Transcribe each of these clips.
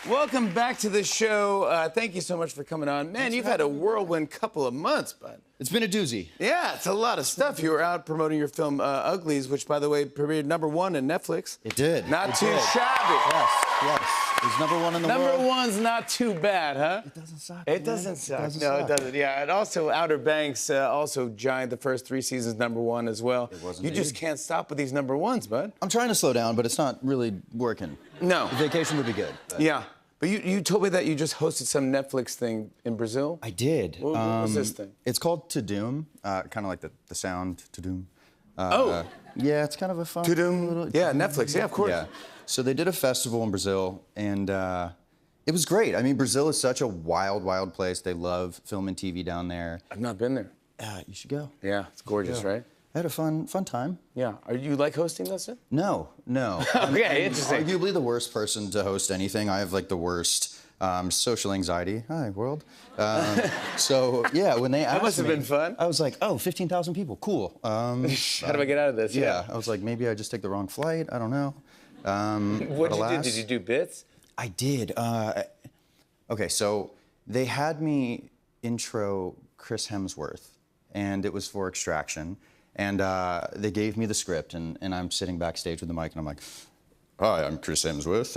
Welcome back to the show. Thank you so much for coming on. Man, you've had a whirlwind couple of months, bud. It's been a doozy. Yeah, it's a lot of stuff. You were out promoting your film Uglies, which, by the way, premiered #1 on Netflix. It did. Not too shabby. Yes. It was #1 in the world. #1's not too bad, huh? It doesn't suck. It doesn't suck. No, it doesn't. Yeah, and also Outer Banks, also giant. The first 3 seasons #1 as well. It was You indeed. just can't stop with these #1s, bud. I'm trying to slow down, but it's not really working. No. The vacation would be good. But Yeah. But you told me that you just hosted some Netflix thing in Brazil. I did. What was this thing? It's called To Doom, kind of like the sound To Doom. Oh. Yeah, it's kind of a fun To-doom. little... Yeah, Netflix. Yeah, of course. Yeah. So they did a festival in Brazil, and it was great. I mean, Brazil is such a wild, wild place. They love film and TV down there. I've not been there. You should go. Yeah, it's gorgeous, right? I had a fun time. Yeah. Are you like hosting this? No. Okay, I'm interesting. arguably the worst person to host anything. I have like the worst social anxiety. Hi, world. So yeah, when they asked That must have me, been fun. I was like, oh, 15,000 people, cool. How do I get out of this? Yeah, I was like, maybe I just take the wrong flight. I don't know. What did you do? alas- Did you do bits? I did. Okay, so they had me intro Chris Hemsworth, and it was for Extraction. And they gave me the script, and I'm sitting backstage with the mic, and I'm like, hi, I'm Chris Hemsworth.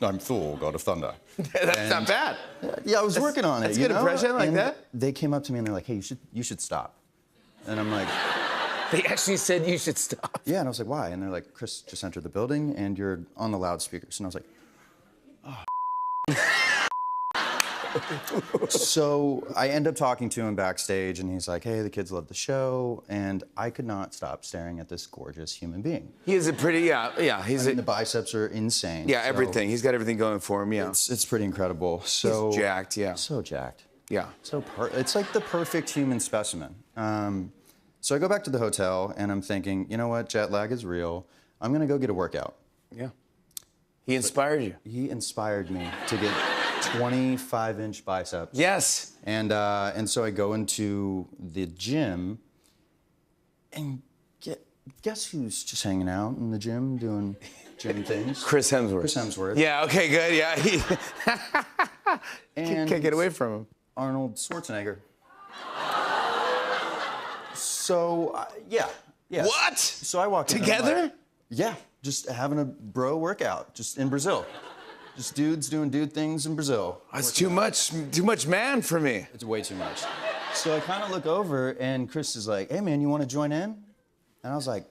I'm Thor, God of Thunder. That's not bad. Yeah, I was working on it. That's a you good know? impression, I like And that. They came up to me, and they're like, hey, you should stop. And I'm like, They actually said you should stop. yeah, and I was like, why? And they're like, Chris just entered the building, and you're on the loudspeakers. And I was like, So I end up talking to him backstage, and he's like, hey, the kids love the show. And I could not stop staring at this gorgeous human being. He is a pretty, yeah. He's I mean, the biceps are insane. yeah, so everything. He's got everything going for him. Yeah. It's pretty incredible. So He's jacked. Yeah. So jacked. Yeah. It's like the perfect human specimen. So I go back to the hotel, and I'm thinking, you know what, jet lag is real. I'm gonna go get a workout. Yeah. He inspired you. He inspired me to get 25-inch biceps. Yes. And so I go into the gym, and guess who's just hanging out in the gym doing gym things? Chris Hemsworth. Chris Hemsworth. Yeah. Okay. Good. Yeah. He And can't get away from him. Arnold Schwarzenegger. So yeah. What? So I walk in, and I'm Together? like, yeah, just having a bro workout, just in Brazil. Just dudes doing dude things in Brazil. That's too much man for me. It's way too much. So I kind of look over, and Chris is like, hey, man, you want to join in? And I was like,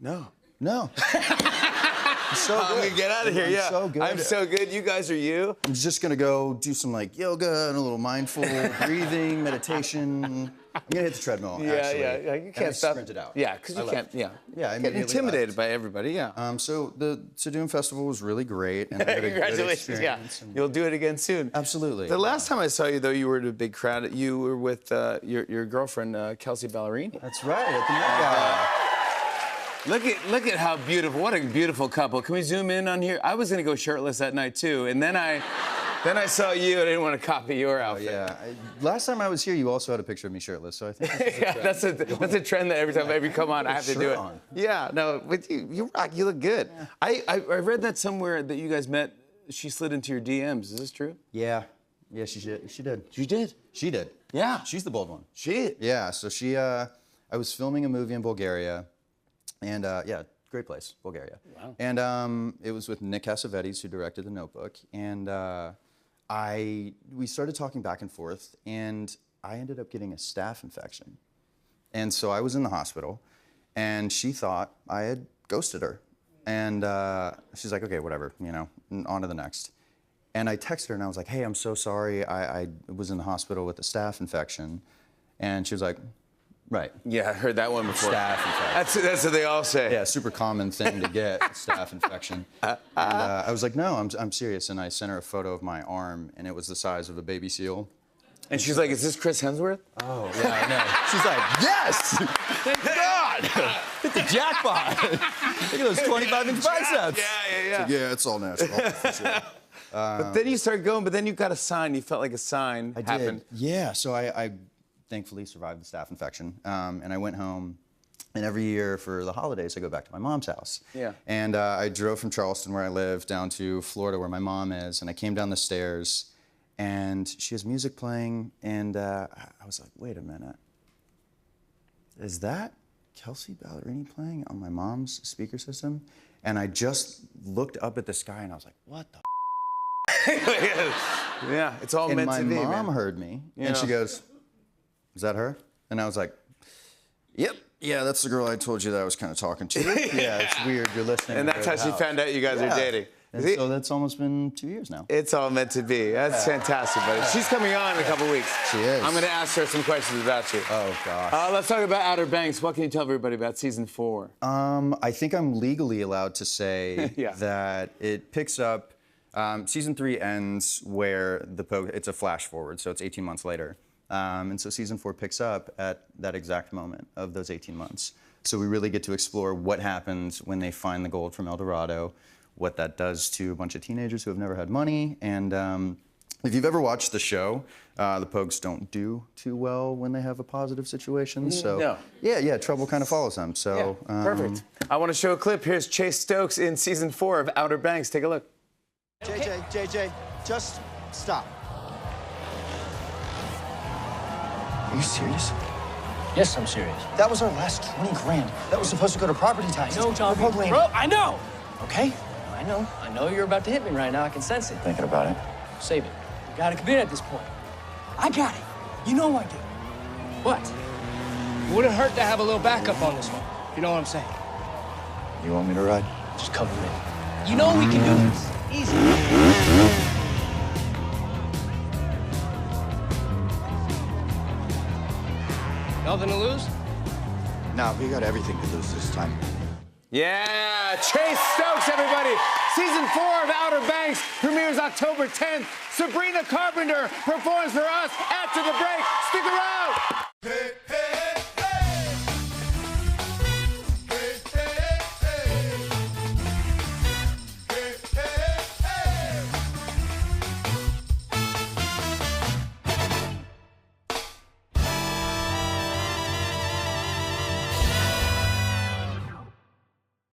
No. no. I'm so I'm good. gonna get out of here. I'm Yeah. so good. I'm so good. You guys are you. I'm just going to go do some, like, yoga and a little mindful breathing, meditation. I'm going to hit the treadmill, Yeah. actually. Yeah. You And can't I stop. sprinted out. Yeah. Because you I can't. left. Yeah. Yeah, I Get immediately intimidated left. by everybody. Yeah. So the To Doom Festival was really great, and I had a good Congratulations. Yeah. experience. and- You'll do it again soon. Absolutely. The last time I saw you, though, you were in a big crowd. You were with your girlfriend, Kelsey Ballerini. That's right, at the Met Gala. Look at how beautiful. What a beautiful couple. Can we zoom in on here? I was gonna go shirtless that night too, and then I saw you and I didn't want to copy your outfit. Yeah. Last time I was here, you also had a picture of me shirtless, so I think this is a Yeah, trend. that's a trend that every time I come on, I have to do Shirt it. on. Yeah, no, but you rock. You look good. Yeah. I read that somewhere that you guys met. She slid into your DMs. Is this true? Yeah. Yeah, she did. She did. You did. She did. Yeah. She's the bold one. She. Yeah, so I was filming a movie in Bulgaria, and yeah, great place, Bulgaria. Wow. And it was with Nick Cassavetes, who directed The Notebook, and we started talking back and forth, and I ended up getting a staph infection. And so I was in the hospital, and she thought I had ghosted her. And she's like, okay, whatever, you know, on to the next. And I texted her, and I was like, hey, I'm so sorry. I was in the hospital with a staph infection. And she was like, right. Yeah, I heard that one before. Staph infection. That's what they all say. Yeah, super common thing to get, staph infection. And I was like, no, I'm serious. And I sent her a photo of my arm, and it was the size of a baby seal. And she's like, is this Chris Hemsworth? Oh, yeah, I know. She's like, yes! Thank God! Hit the jackpot! Look at those 25-inch biceps! Yeah. Yeah, it's all natural, for sure. But then you started going, but then you got a sign. You felt like a sign I happened. did. Yeah, so I thankfully survived the staph infection. And I went home, And every year for the holidays, I go back to my mom's house. Yeah. And I drove from Charleston, where I live, down to Florida, where my mom is. And I came down the stairs, and she has music playing. And I was like, wait a minute. Is that Kelsea Ballerini playing on my mom's speaker system? And I just looked up at the sky, and I was like, what the Yeah, it's all And meant my to be, mom man. heard me, Yeah. and she goes, is that her? And I was like, yep. Yeah, that's the girl I told you that I was kind of talking to. Yeah, it's weird. You're listening. And to that's her how she house. found out you guys are dating. And See? so that's almost been 2 years now. It's all meant to be. That's fantastic, buddy. She's coming on in a couple weeks. She is. I'm going to ask her some questions about you. Oh, gosh. Let's talk about Outer Banks. What can you tell everybody about season 4? I think I'm legally allowed to say Yeah. that it picks up. Season 3 ends where it's a flash forward, so it's 18 months later. And so season 4 picks up at that exact moment of those 18 months. So we really get to explore what happens when they find the gold from El Dorado, what that does to a bunch of teenagers who have never had money. And if you've ever watched the show, the Pogues don't do too well when they have a positive situation. So No. yeah, trouble kind of follows them. So Perfect. I want to show a clip. Here's Chase Stokes in season 4 of Outer Banks. Take a look. JJ, just stop. Are you serious? Yes, I'm serious. That was our last 20 grand. That was supposed to go to property taxes. No, John. We're Pogue Bro, I know. Okay? I know. I know you're about to hit me right now. I can sense it. Thinking about it. Save it. You gotta commit at this point. I got it. You know I do. What? It wouldn't hurt to have a little backup on this one. You know what I'm saying? You want me to ride? Just cover it. You know we can do this. Easy. Nothing to lose? No, we got everything to lose this time. Yeah, Chase Stokes, everybody. Season 4 of Outer Banks premieres October 10th. Sabrina Carpenter performs for us after the break. Stick around.